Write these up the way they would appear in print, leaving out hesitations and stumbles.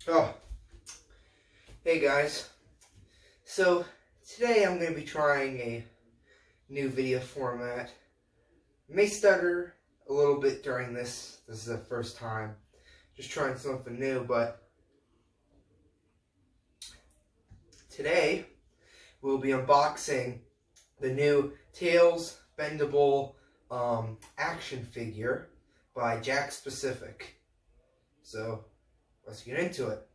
Oh, hey guys. So, today I'm going to be trying a new video format. I may stutter a little bit during this. This is the first time. Just trying something new, but today we'll be unboxing the new Tails bendable action figure by Jakks Pacific. So, let's get into it.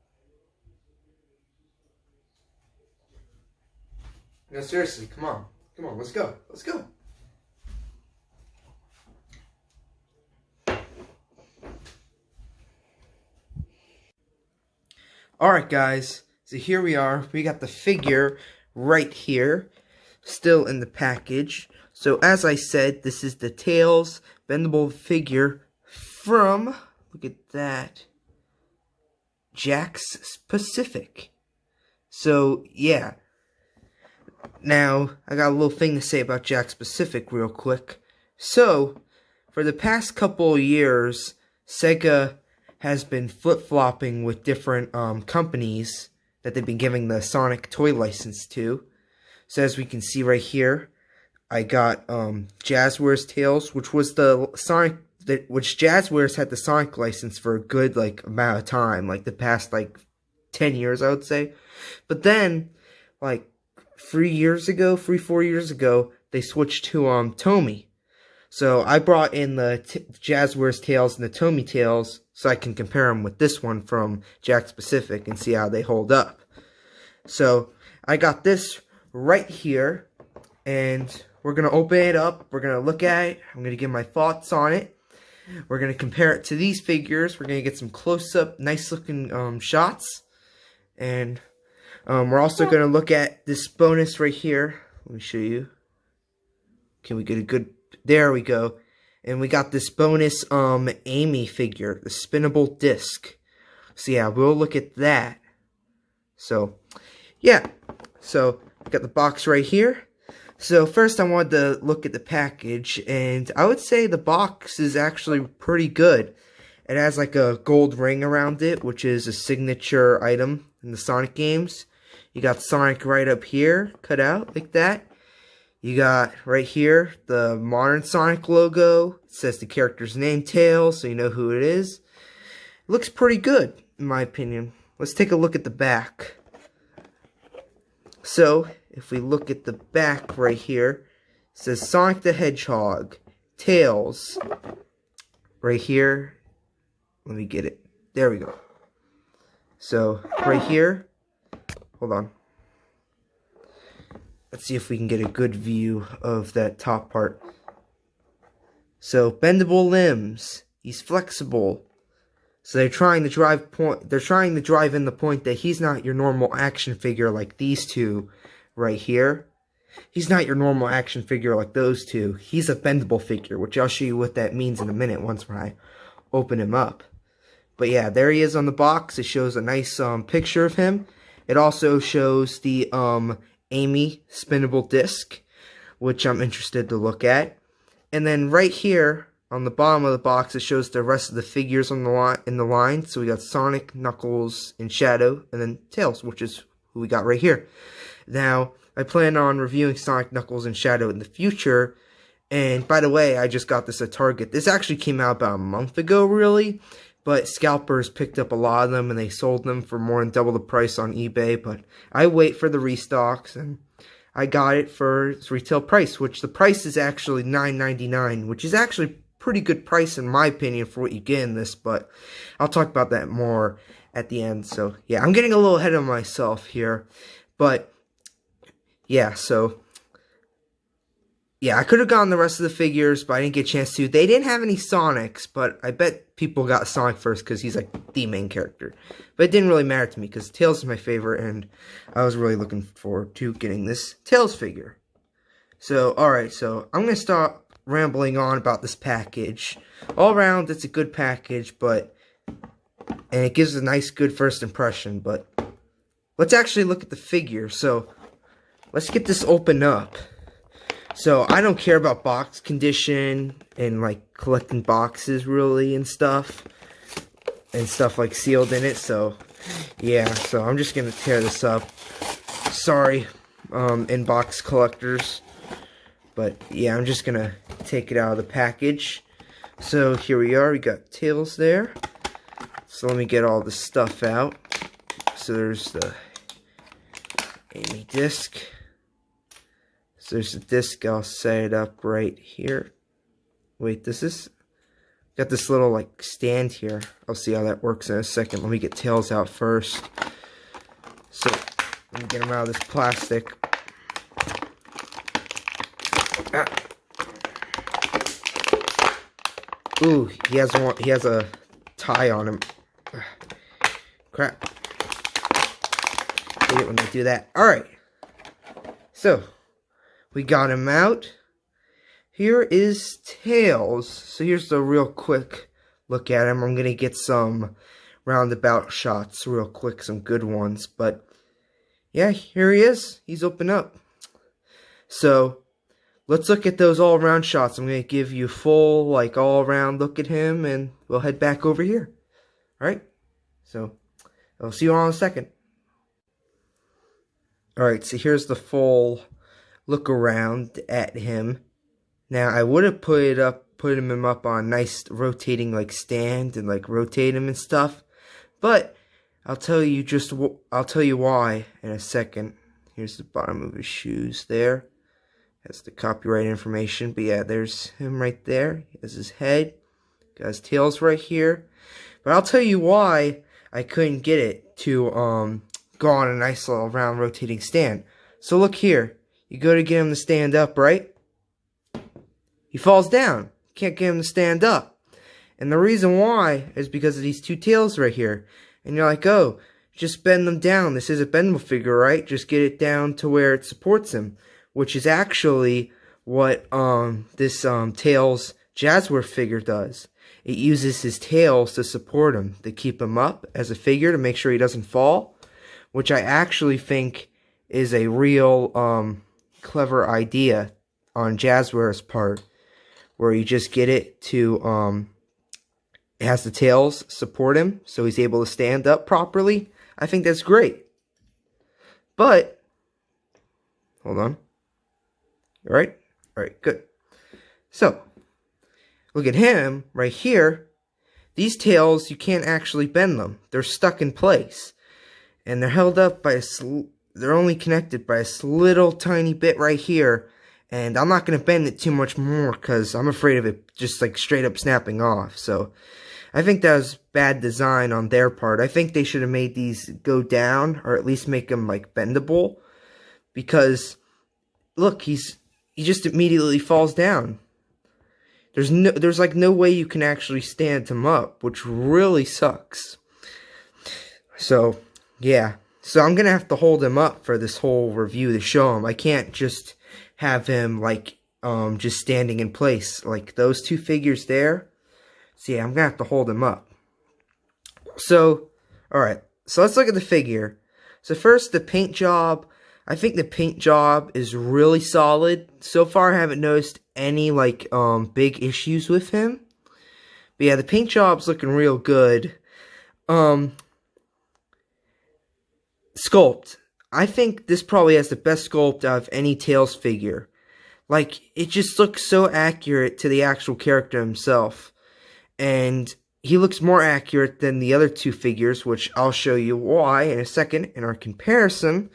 No, seriously, come on. Come on, let's go. Let's go. Alright, guys. So here we are. We got the figure right here, still in the package. So as I said, this is the Tails bendable figure from, look at that, Jakks Pacific. So, yeah. Now, I got a little thing to say about Jakks Pacific real quick. So, for the past couple of years, Sega has been flip-flopping with different companies that they've been giving the Sonic toy license to. So as we can see right here, I got Jazzwares Tails, which was the Sonic, which Jazzwares had the Sonic license for a good amount of time, like the past 10 years, I would say. But then, 4 years ago, they switched to Tomy. So I brought in the Jazzwares Tails and the Tomy Tails so I can compare them with this one from Jakks Pacific and see how they hold up. So I got this right here, and we're going to open it up. We're going to look at it. I'm going to give my thoughts on it. We're going to compare it to these figures. We're going to get some close-up, nice-looking shots. And we're also going to look at this bonus right here. Let me show you. Can we get a good... There we go. And we got this bonus Amy figure, the spinnable disc. So yeah, we'll look at that. So, yeah. So, I got the box right here. So, first I wanted to look at the package, and I would say the box is actually pretty good. It has a gold ring around it, which is a signature item in the Sonic games. You got Sonic right up here, cut out like that. You got right here the modern Sonic logo. It says the character's name, Tails, so you know who it is. It looks pretty good, in my opinion. Let's take a look at the back. So, if we look at the back right here, it says Sonic the Hedgehog, Tails. Right here. Let me get it. There we go. So, right here. Hold on. Let's see if we can get a good view of that top part. So, bendable limbs. He's flexible. So they're trying to drive in the point that he's not your normal action figure like these two right here. He's not your normal action figure like those two. He's a bendable figure, which I'll show you what that means in a minute once when I open him up. But yeah, there he is on the box. It shows a nice picture of him. It also shows the Amy spinnable disc, which I'm interested to look at. And then right here on the bottom of the box, it shows the rest of the figures on the line. So we got Sonic, Knuckles, and Shadow, and then Tails, which is who we got right here. Now, I plan on reviewing Sonic, Knuckles, and Shadow in the future. And by the way, I just got this at Target. This actually came out about a month ago, really. But scalpers picked up a lot of them, and they sold them for more than double the price on eBay. But I wait for the restocks, and I got it for its retail price, which the price is actually $9.99, which is actually pretty good price in my opinion for what you get in this. But I'll talk about that more at the end. So yeah, I'm getting a little ahead of myself here. But yeah, so yeah, I could have gotten the rest of the figures, but I didn't get a chance to. They didn't have any Sonics, but I bet people got Sonic first because he's the main character. But it didn't really matter to me because Tails is my favorite, and I was really looking forward to getting this Tails figure. So, alright, so I'm going to start rambling on about this package. All around, it's a good package, and it gives a nice, good first impression, but let's actually look at the figure. So, let's get this open up. So, I don't care about box condition and, collecting boxes, really, and stuff like sealed in it. So, Yeah, so I'm just gonna tear this up. Sorry, inbox collectors. But yeah, I'm just gonna take it out of the package. So here we are, we got tails there. So let me get all the stuff out. So there's the A disc. So there's the disc, I'll set it up right here. Wait, this is got this little like stand here. I'll see how that works in a second. Let me get tails out first. So let me get them out of this plastic. Ah. Ooh, he has a tie on him. Crap. I hate it when they do that. Alright. So we got him out. Here is tails. So here's the real quick look at him. I'm gonna get some roundabout shots real quick, some good ones. But yeah, here he is. He's open up. So let's look at those all-around shots. I'm gonna give you full, like, all-around look at him, and we'll head back over here. Alright? So I'll see you all in a second. Alright, so here's the full look around at him. Now, I would have put him up on a nice rotating like stand and like rotate him and stuff, but I'll tell you why in a second. Here's the bottom of his shoes there. That's the copyright information, but yeah, there's him right there. He has his head, got his tails right here. But I'll tell you why I couldn't get it to go on a nice little round rotating stand. So look here, you go to get him to stand up, right? He falls down. Can't get him to stand up. And the reason why is because of these two tails right here. And you're like, oh, just bend them down. This is a bendable figure, right? Just get it down to where it supports him. Which is actually what this tails Jazzware figure does. It uses his tails to support him, to keep him up as a figure, to make sure he doesn't fall. Which I actually think is a real clever idea on Jazzware's part. Where you just get it to, it has the tails support him, so he's able to stand up properly. I think that's great. But, hold on. Alright? Alright, good. So, look at him, right here. These tails, you can't actually bend them. They're stuck in place. And they're held up by they're only connected by a little tiny bit right here. And I'm not going to bend it too much more because I'm afraid of it just like straight up snapping off. So I think that was bad design on their part. I think they should have made these go down or at least make them like bendable. Because look, he just immediately falls down. There's like no way you can actually stand him up, which really sucks. So yeah. So I'm going to have to hold him up for this whole review to show him. I can't just have him like just standing in place like those two figures there. So yeah, I'm gonna have to hold him up. So alright, so let's look at the figure. So first, the paint job. I think the paint job is really solid. So far I haven't noticed any like big issues with him. But yeah, the paint job's looking real good. Sculpt. I think this probably has the best sculpt out of any Tails figure. Like, it just looks so accurate to the actual character himself. And he looks more accurate than the other two figures, which I'll show you why in a second in our comparison.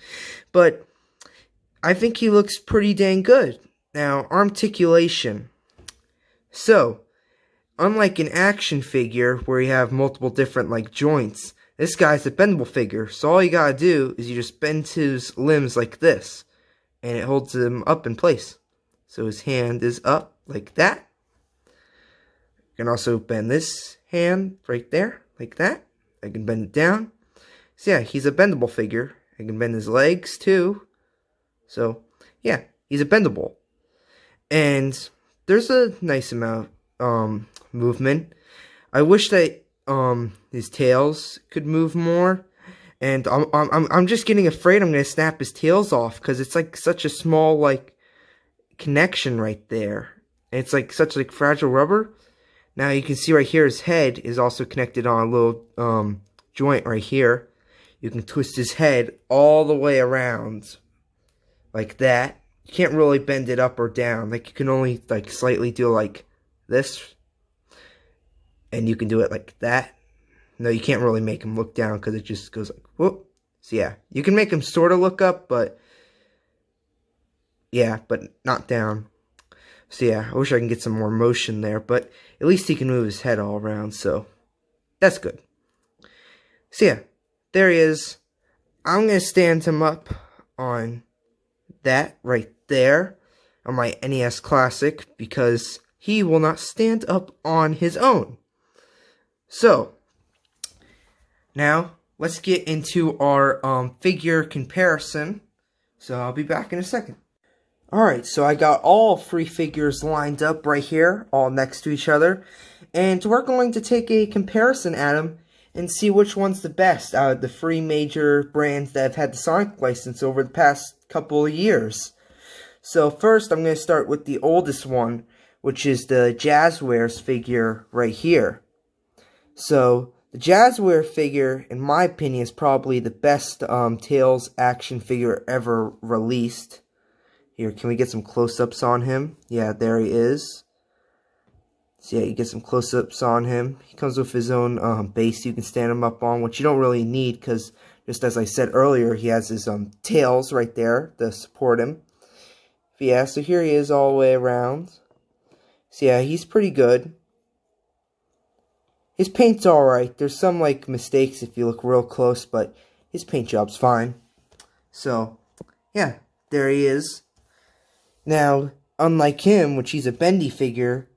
But I think he looks pretty dang good. Now, articulation. So, unlike an action figure where you have multiple different like joints, this guy's a bendable figure, so all you gotta do is you just bend his limbs like this, and it holds him up in place. So his hand is up like that. You can also bend this hand right there, like that. I can bend it down. So yeah, he's a bendable figure. I can bend his legs too. So yeah, he's a bendable. And there's a nice amount of movement. I wish that his tails could move more, and I'm just getting afraid I'm gonna snap his tails off because it's like such a small like connection right there. And it's like such like fragile rubber. Now you can see right here his head is also connected on a little joint right here. you can twist his head all the way around like that. You can't really bend it up or down. Like, you can only like slightly do like this, and you can do it like that. No, you can't really make him look down because it just goes like whoop. So yeah, you can make him sort of look up, but yeah, but not down. So yeah, I wish I can get some more motion there, but at least he can move his head all around, so that's good. So yeah, there he is. I'm going to stand him up on that right there on my NES Classic because he will not stand up on his own. So, now let's get into our figure comparison. So I'll be back in a second. Alright, so I got all 3 figures lined up right here, all next to each other. And we're going to take a comparison at them and see which one's the best out of the 3 major brands that have had the Sonic license over the past couple of years. So first, I'm going to start with the oldest one, which is the Jazzwares figure right here. So, the Jazzwares figure, in my opinion, is probably the best Tails action figure ever released. Here, can we get some close-ups on him? Yeah, there he is. So yeah, you get some close-ups on him. He comes with his own base you can stand him up on, which you don't really need because, just as I said earlier, he has his tails right there to support him. But yeah, so here he is all the way around. So yeah, he's pretty good. His paint's alright. There's some like mistakes if you look real close, but his paint job's fine. So, yeah, there he is. Now, unlike him, which he's a bendy figure,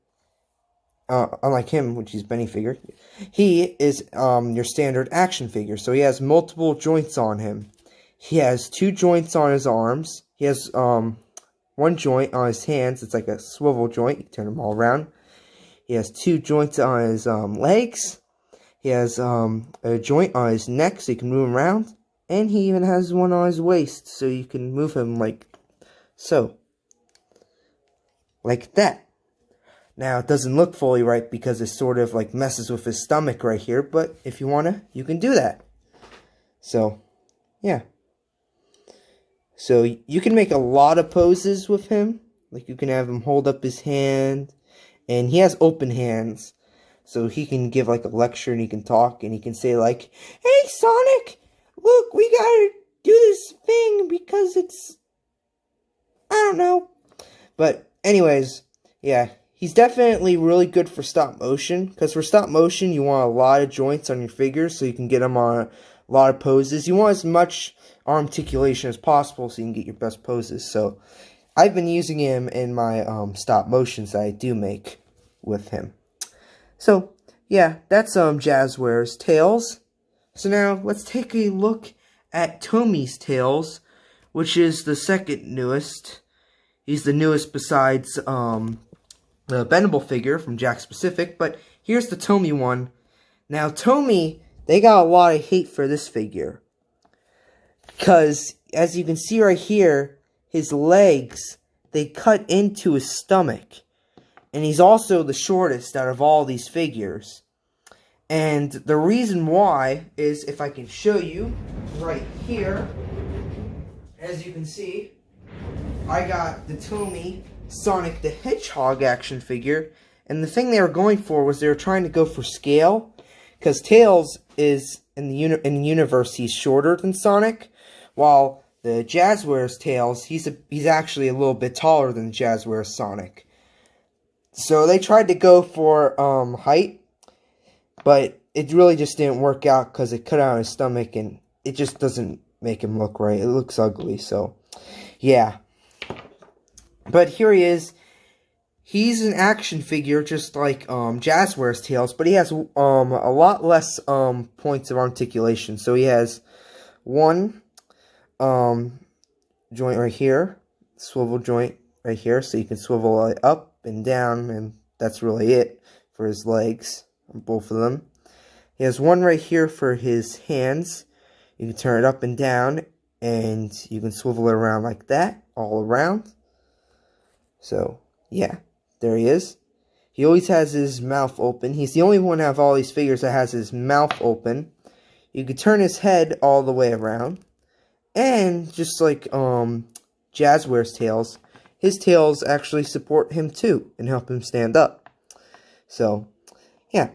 he is your standard action figure. So he has multiple joints on him. He has 2 joints on his arms. He has 1 joint on his hands. It's like a swivel joint. You can turn them all around. He has 2 joints on his legs. He has a joint on his neck so you can move him around. And he even has one on his waist so you can move him like so. Like that. Now, it doesn't look fully right because it sort of like messes with his stomach right here. But if you want to, you can do that. So, yeah. So, you can make a lot of poses with him. Like, you can have him hold up his hand. And he has open hands. So, he can give like a lecture and he can talk. And he can say like, "Hey, Sonic! Look, we gotta do this thing because it's... I don't know." But, anyways, yeah. He's definitely really good for stop motion. Because for stop motion, you want a lot of joints on your figures. So you can get them on a lot of poses. You want as much arm articulation as possible so you can get your best poses. So, I've been using him in my stop motions that I do make with him. So, yeah, that's Jazzwares Tails. So now, let's take a look at Tommy's Tails, which is the second newest. He's the newest besides the bendable figure from Jakks Pacific, but here's the Tommy one. Now, Tommy, they got a lot of hate for this figure. Because, as you can see right here, his legs, they cut into his stomach. And he's also the shortest out of all these figures. And the reason why is, if I can show you, right here, as you can see, I got the Tommy Sonic the Hedgehog action figure. And the thing they were going for was they were trying to go for scale. Because Tails is, in the universe, he's shorter than Sonic. While the Jazzwares Tails, he's actually a little bit taller than Jazzwares Sonic. So they tried to go for height, but it really just didn't work out because it cut out his stomach and it just doesn't make him look right. It looks ugly, so yeah. But here he is. He's an action figure just like Jazzwares Tails, but he has a lot less points of articulation. So he has 1 joint right here, swivel joint right here, so you can swivel it up and down, and that's really it for his legs, both of them. He has 1 right here for his hands. You can turn it up and down, and you can swivel it around like that, all around. So, yeah, there he is. He always has his mouth open. He's the only one out of all these figures that has his mouth open. you could turn his head all the way around. And just like Jazzware's tails, his tails actually support him too and help him stand up. So, yeah.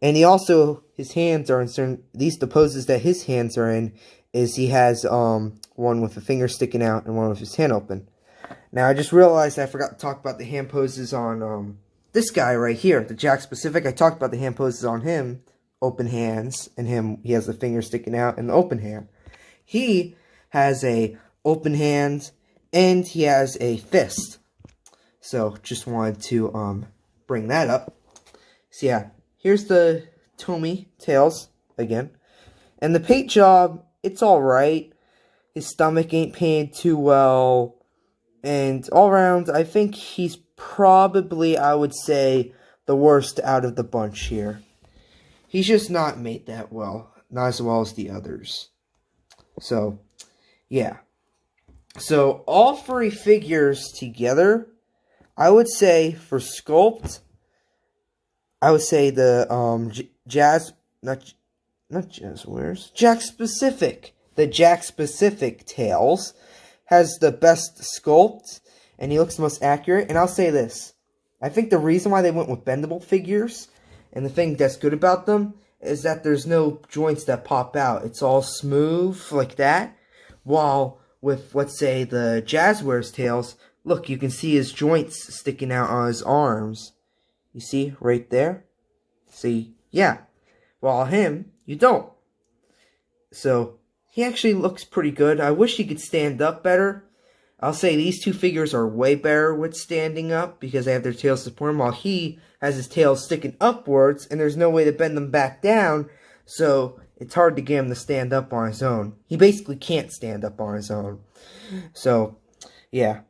And he also, his hands are in certain, these the poses that his hands are in, is he has one with a finger sticking out and one with his hand open. Now, I just realized I forgot to talk about the hand poses on this guy right here, the Jakks Pacific. I talked about the hand poses on him, open hands, and him, he has the finger sticking out and the open hand. He has a open hand, and he has a fist. So, just wanted to bring that up. So, yeah, here's the Tomy tails again. And the paint job, it's alright. His stomach ain't painted too well. And all around, I think he's probably, I would say, the worst out of the bunch here. He's just not made that well. Not as well as the others. So, yeah. So, all three figures together, I would say, for sculpt, I would say the, Jakks Pacific. The Jakks Pacific tails has the best sculpt, and he looks the most accurate. And I'll say this. I think the reason why they went with bendable figures, and the thing that's good about them, is that there's no joints that pop out. It's all smooth like that. While with, let's say, the Jazzware's tails, look, you can see his joints sticking out on his arms. You see, right there? See, yeah. While him, you don't. So, he actually looks pretty good. I wish he could stand up better. I'll say these two figures are way better with standing up because they have their tails support him, while he has his tail sticking upwards and there's no way to bend them back down, so it's hard to get him to stand up on his own. He basically can't stand up on his own. So, yeah.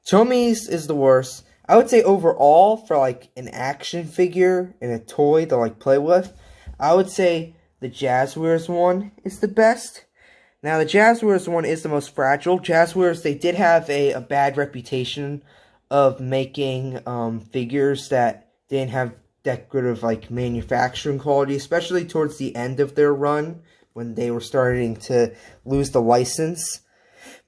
Tomy's is the worst. I would say overall, for like an action figure and a toy to like play with, I would say the Jazzwares one is the best. Now, the Jazzwares one is the most fragile. Jazzwares, they did have a bad reputation of making figures that didn't have that good of, like, manufacturing quality, especially towards the end of their run, when they were starting to lose the license.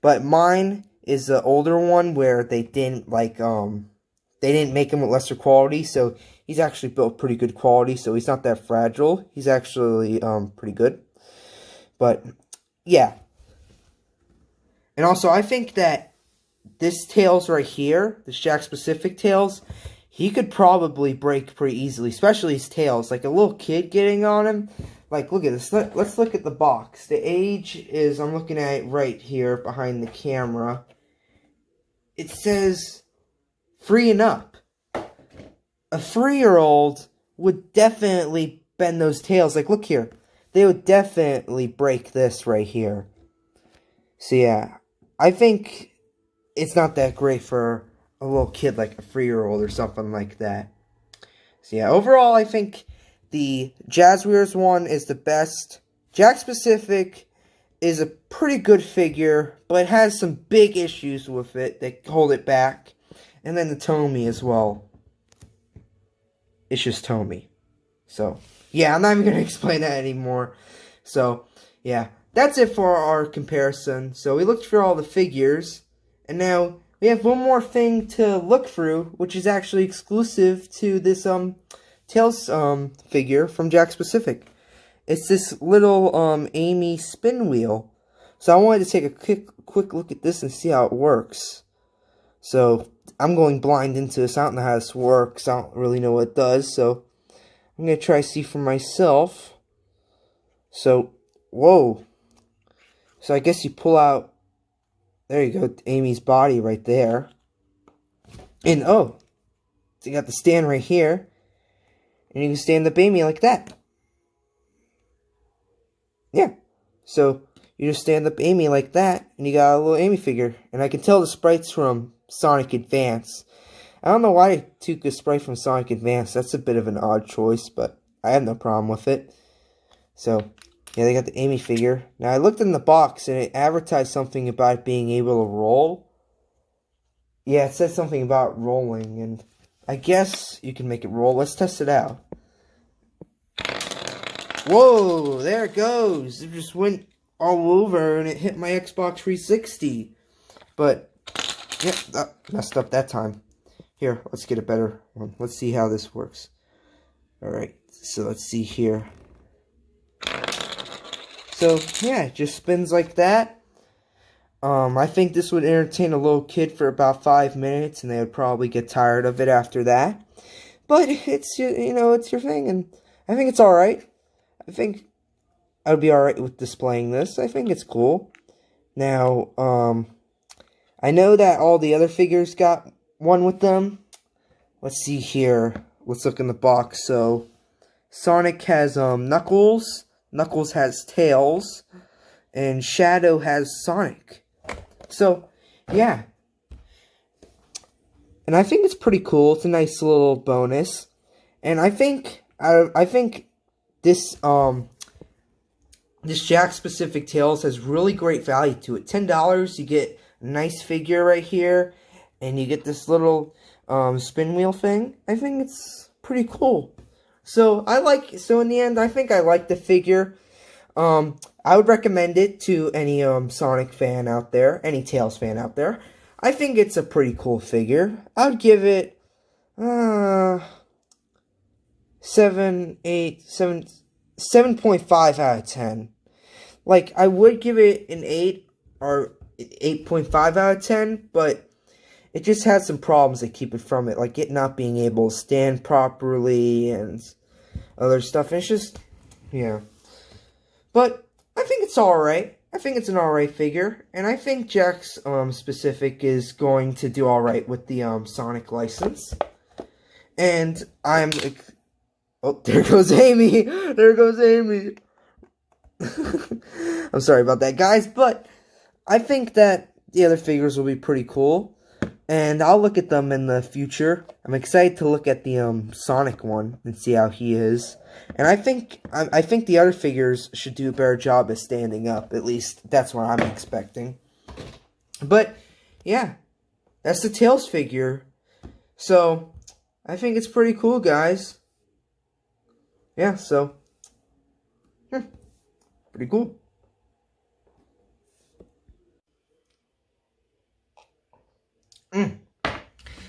But mine is the older one, where they didn't, like, they didn't make him with lesser quality, so he's actually built pretty good quality, so he's not that fragile. He's actually pretty good. But yeah. And also, I think that this tails right here, this Jakks Pacific tails, he could probably break pretty easily, especially his tails. Like a little kid getting on him. Like, look at this. Let's look at the box. The age is, I'm looking at it right here behind the camera. It says 3 and up. A 3-year-old would definitely bend those tails. Like, look here. They would definitely break this right here. So, yeah. I think it's not that great for a little kid like a 3-year-old or something like that. So, yeah. Overall, I think the Jazzwares one is the best. Jakks Pacific is a pretty good figure, but it has some big issues with it that hold it back. And then the Tomy as well. It's just Tomy. So, yeah, I'm not even going to explain that anymore. So, yeah, that's it for our comparison. So, we looked through all the figures, and now we have one more thing to look through, which is actually exclusive to this Tails figure from Jakks Pacific. It's this little Amy spin wheel. So, I wanted to take a quick look at this and see how it works. So, I'm going blind into this. I don't know how this works. I don't really know what it does, so I'm going to try to see for myself. So, whoa. So, I guess you pull out, there you go, Amy's body right there. And, oh, so you got the stand right here. And you can stand up Amy like that. Yeah. So, you just stand up Amy like that, and you got a little Amy figure. And I can tell the sprite's from Sonic Advance. I don't know why they took a sprite from Sonic Advance. That's a bit of an odd choice, but I have no problem with it. So, yeah, they got the Amy figure. Now, I looked in the box, and it advertised something about being able to roll. Yeah, it said something about rolling, and I guess you can make it roll. Let's test it out. Whoa, there it goes. It just went all over and it hit my Xbox 360. But, yeah, that messed up that time. Here, let's get a better one. Let's see how this works. Alright, so let's see here. So, yeah, it just spins like that. I think this would entertain a little kid for about 5 minutes, and they would probably get tired of it after that. But it's, you know, it's your thing, and I think it's alright. I think I would be alright with displaying this. I think it's cool. Now, I know that all the other figures got one with them. Let's see here. Let's look in the box. So, Sonic has Knuckles. Knuckles has Tails. And Shadow has Sonic. So, yeah. And I think it's pretty cool. It's a nice little bonus. And I think this this Jakks Pacific Tails has really great value to it. $10, you get a nice figure right here, and you get this little spin wheel thing. I think it's pretty cool. So in the end, I think I like the figure. I would recommend it to any Sonic fan out there, any Tails fan out there. I think it's a pretty cool figure. I'd give it 7.5 out of 10. Like, I would give it an 8 or 8.5 out of 10, but it just has some problems that keep it from it, like it not being able to stand properly and other stuff. And it's just, yeah. But I think it's alright. I think it's an alright figure, and I think Jakks Pacific is going to do alright with the Sonic license. And I'm... Oh, there goes Amy! There goes Amy! I'm sorry about that, guys, but I think that the other figures will be pretty cool, and I'll look at them in the future. I'm excited to look at the Sonic one and see how he is. And I think the other figures should do a better job of standing up. At least that's what I'm expecting. But yeah, that's the Tails figure. So I think it's pretty cool, guys. Yeah, so pretty cool.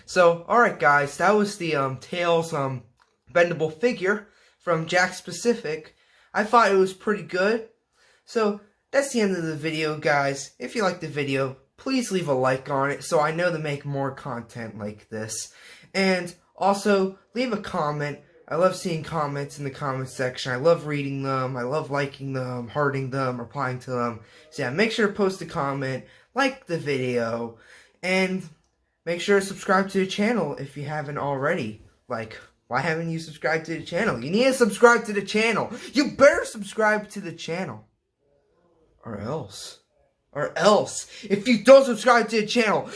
So, alright guys, that was the Tails bendable figure from Jakks Pacific. I thought it was pretty good. So, that's the end of the video, guys. If you liked the video, please leave a like on it so I know to make more content like this. And also, leave a comment. I love seeing comments in the comment section. I love reading them. I love liking them, hearting them, replying to them. So yeah, make sure to post a comment, like the video, and make sure to subscribe to the channel if you haven't already. Like, why haven't you subscribed to the channel? You need to subscribe to the channel. You better subscribe to the channel. Or else, if you don't subscribe to the channel,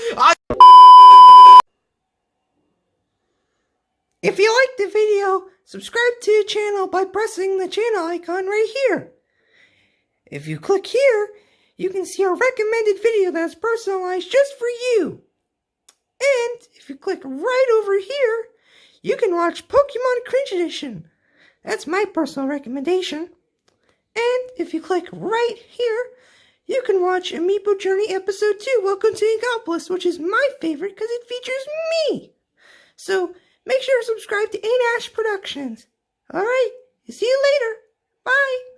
If you liked the video, subscribe to the channel by pressing the channel icon right here. If you click here, you can see a recommended video that's personalized just for you. And if you click right over here, you can watch Pokemon Cringe Edition. That's my personal recommendation. And if you click right here, you can watch Amiibo Journey Episode 2, Welcome to Inkopolis, which is my favorite because it features me. So, make sure to subscribe to A-Nash Productions. Alright, see you later. Bye.